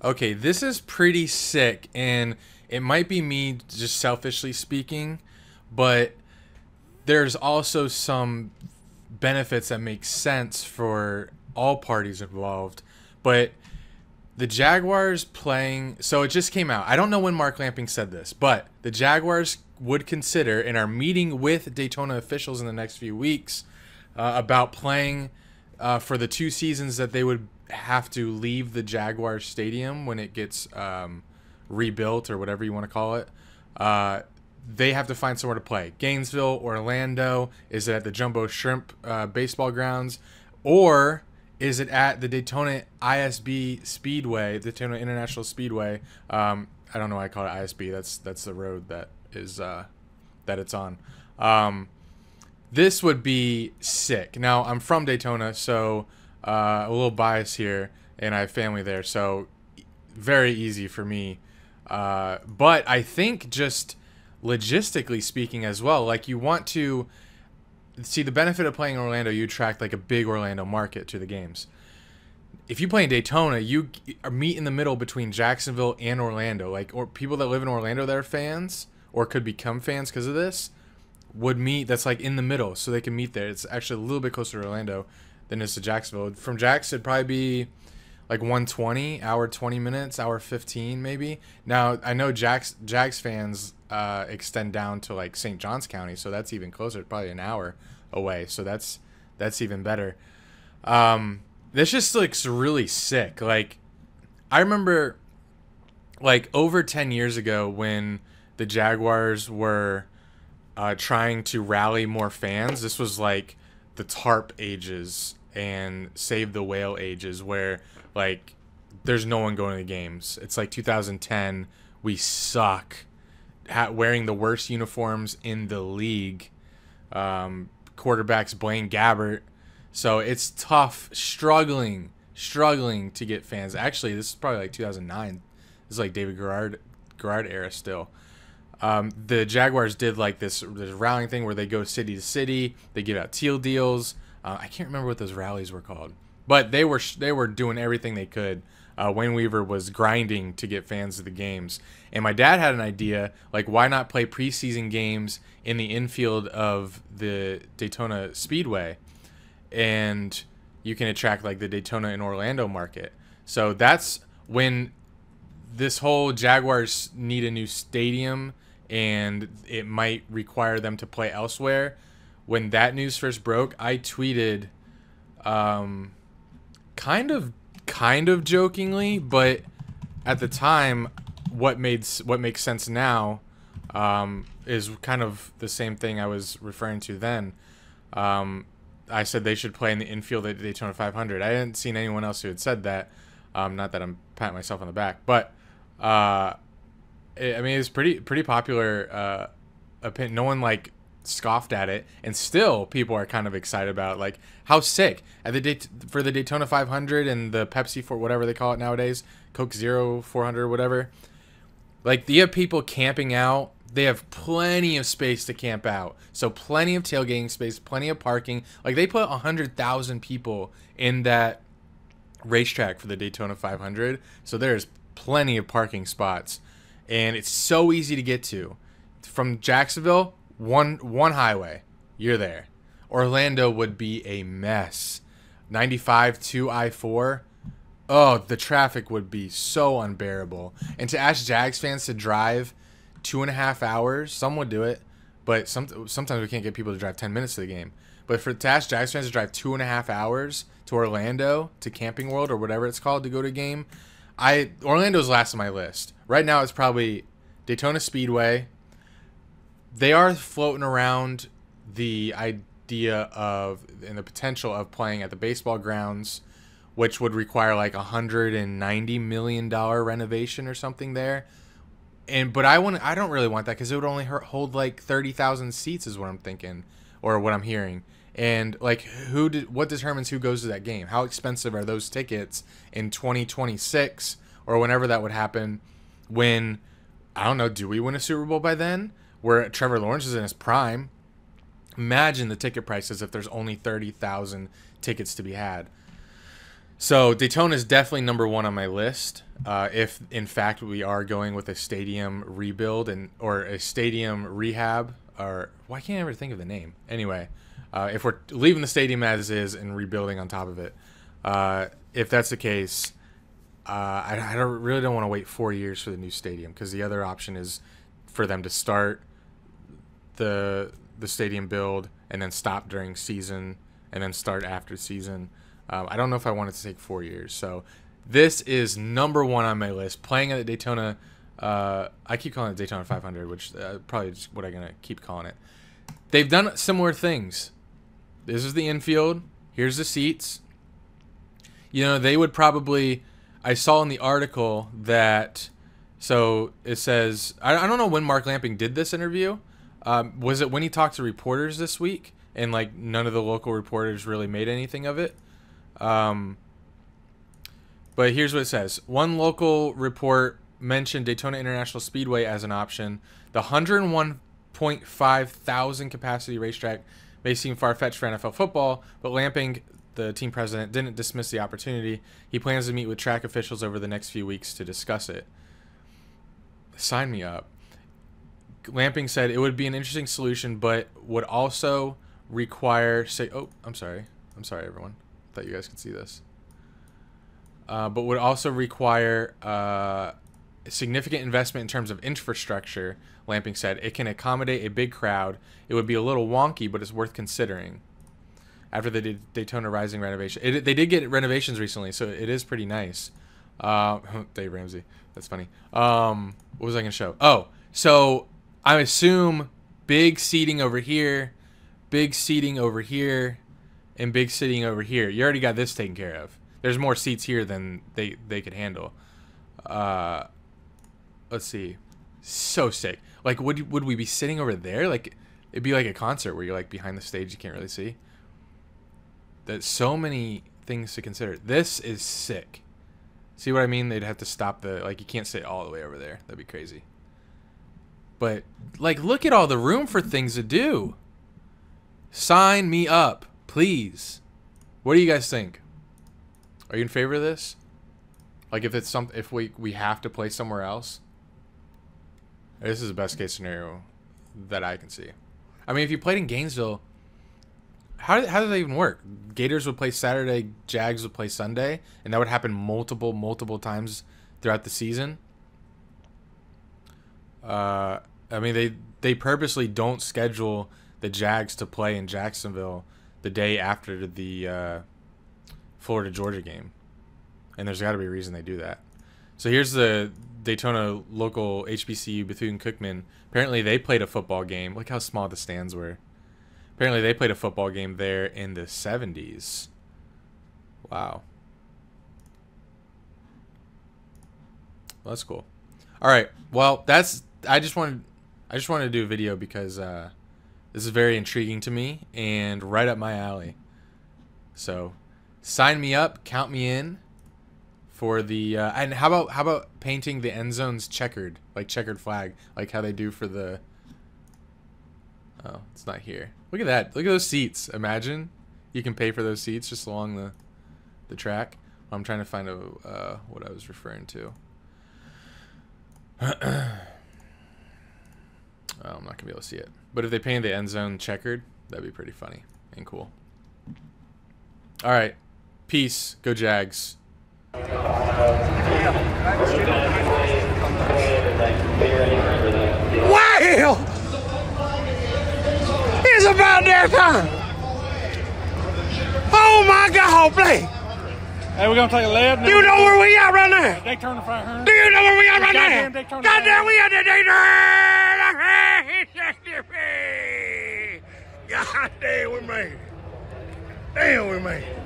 Okay, this is pretty sick, and it might be me just selfishly speaking, but there's also some benefits that make sense for all parties involved. But the Jaguars playing, so it just came out. I don't know when Mark Lamping said this, but the Jaguars would consider, in our meeting with Daytona officials in the next few weeks, about playing for the 2 seasons that they would have to leave the Jaguars stadium when it gets rebuilt or whatever you want to call it. They have to find somewhere to play. Gainesville, Orlando, is it at the Jumbo Shrimp baseball grounds, or is it at the Daytona ISB Speedway, Daytona International Speedway? I don't know why I call it ISB. That's the road that is that it's on. This would be sick. Now, I'm from Daytona, so a little bias here, and I have family there, so very easy for me. But I think just logistically speaking as well, like you want to see the benefit of playing in Orlando, you attract like a big Orlando market to the games. If you play in Daytona, you meet in the middle between Jacksonville and Orlando. Like, or people that live in Orlando that are fans or could become fans because of this would meet. That's like in the middle, so they can meet there. It's actually a little bit closer to Orlando than it is to Jacksonville. From Jax, it'd probably be like 120, hour 20 minutes, hour 15 maybe. Now I know Jags fans extend down to like St. Johns County, so that's even closer, probably an hour away. So that's even better. This just looks really sick. Like, I remember like over 10 years ago when the Jaguars were trying to rally more fans. This was like the tarp ages and save the whale ages, where like there's no one going to the games. It's like 2010. We suck. Wearing the worst uniforms in the league. Quarterbacks Blaine Gabbert. So it's tough, struggling to get fans. Actually, this is probably like 2009. This is like David Garrard era still. The Jaguars did like this rallying thing where they go city to city. They give out teal deals. I can't remember what those rallies were called, but they were doing everything they could. Wayne Weaver was grinding to get fans to the games, and my dad had an idea, like, why not play preseason games in the infield of the Daytona Speedway, and you can attract like the Daytona and Orlando market. So that's when this whole Jaguars need a new stadium and it might require them to play elsewhere. When that news first broke, I tweeted, kind of jokingly, but at the time, what makes sense now is kind of the same thing I was referring to then. I said they should play in the infield at Daytona 500. I hadn't seen anyone else who had said that. Not that I'm patting myself on the back, but I mean, it's pretty popular opinion. No one like scoffed at it, and still people are kind of excited about it. Like, how sick at for the Daytona 500 and the Pepsi for whatever they call it nowadays, Coke Zero 400 or whatever. Like, you have people camping out. They have plenty of space to camp out, so plenty of tailgating space, plenty of parking. Like, they put 100,000 people in that racetrack for the Daytona 500, so there's plenty of parking spots, and it's so easy to get to. From Jacksonville, one highway, you're there. Orlando would be a mess. 95 to I-4, oh, the traffic would be so unbearable. And to ask Jags fans to drive 2.5 hours, some would do it, but sometimes we can't get people to drive 10 minutes to the game. But to ask Jags fans to drive 2.5 hours to Orlando, to Camping World or whatever it's called, to go to a game, Orlando's last on my list. Right now it's probably Daytona Speedway. They are floating around the idea of and the potential of playing at the baseball grounds, which would require like $190 million renovation or something there. But I don't really want that, because it would only hold like 30,000 seats is what I'm thinking, or what I'm hearing. And like, what determines who goes to that game? How expensive are those tickets in 2026 or whenever that would happen? When, I don't know, do we win a Super Bowl by then? Where Trevor Lawrence is in his prime. Imagine the ticket prices if there's only 30,000 tickets to be had. So Daytona is definitely number one on my list. If in fact we are going with a stadium rebuild or a stadium rehab, or why can't I ever think of the name? Anyway, if we're leaving the stadium as is and rebuilding on top of it, if that's the case, I really don't want to wait 4 years for the new stadium, because the other option is for them to start the stadium build and then stop during season and then start after season. I don't know if I want it to take 4 years. So this is number one on my list. Playing at the Daytona, I keep calling it Daytona 500, which probably just what I'm going to keep calling it. They've done similar things. This is the infield. Here's the seats. You know, they would probably... I saw in the article that... So it says... I don't know when Mark Lamping did this interview. Was it when he talked to reporters this week? And, like, none of the local reporters really made anything of it? But here's what it says. One local report mentioned Daytona International Speedway as an option. The 101.5 thousand capacity racetrack may seem far-fetched for NFL football, but Lamping, the team president, didn't dismiss the opportunity. He plans to meet with track officials over the next few weeks to discuss it. Sign me up. Lamping said it would be an interesting solution, but would also require... I'm sorry, everyone. I thought you guys could see this. But would also require significant investment in terms of infrastructure, Lamping said. It can accommodate a big crowd. It would be a little wonky, but it's worth considering. After the Daytona Rising renovation. They did get renovations recently, so it is pretty nice. Dave Ramsey. That's funny. What was I going to show? Oh, so I assume big seating over here, big seating over here, and big seating over here. You already got this taken care of. There's more seats here than they could handle. Let's see. So sick. Like, would we be sitting over there? Like, it'd be like a concert where you're like behind the stage, you can't really see. There's so many things to consider. This is sick. See what I mean? They'd have to stop like, you can't sit all the way over there. That'd be crazy. But, like, look at all the room for things to do. Sign me up, please. What do you guys think? Are you in favor of this? Like, if we have to play somewhere else? This is the best case scenario that I can see. I mean, if you played in Gainesville, how does that even work? Gators would play Saturday, Jags would play Sunday, and that would happen multiple times throughout the season. I mean, they purposely don't schedule the Jags to play in Jacksonville the day after the Florida-Georgia game. And there's got to be a reason they do that. So here's the Daytona local HBCU, Bethune-Cookman. Apparently they played a football game. Look how small the stands were. Apparently they played a football game there in the 70s. Wow. Well, that's cool. All right. Well, I just wanted to do a video because this is very intriguing to me and right up my alley. So, sign me up, count me in for the and how about painting the end zones checkered, like checkered flag, like how they do for the... Oh, it's not here. Look at that. Look at those seats. Imagine you can pay for those seats just along the track. I'm trying to find what I was referring to. Oh, I'm not gonna be able to see it. But if they painted the end zone checkered, that'd be pretty funny and cool. All right, peace. Go Jags. Well, it's about that time. Oh my God, play. Hey, we're gonna take a left. You know where we at right now? Daytona 500. Do you know where we at right now? Daytona. Goddamn, we at the Daytona. God damn, we made it. Damn, we made it.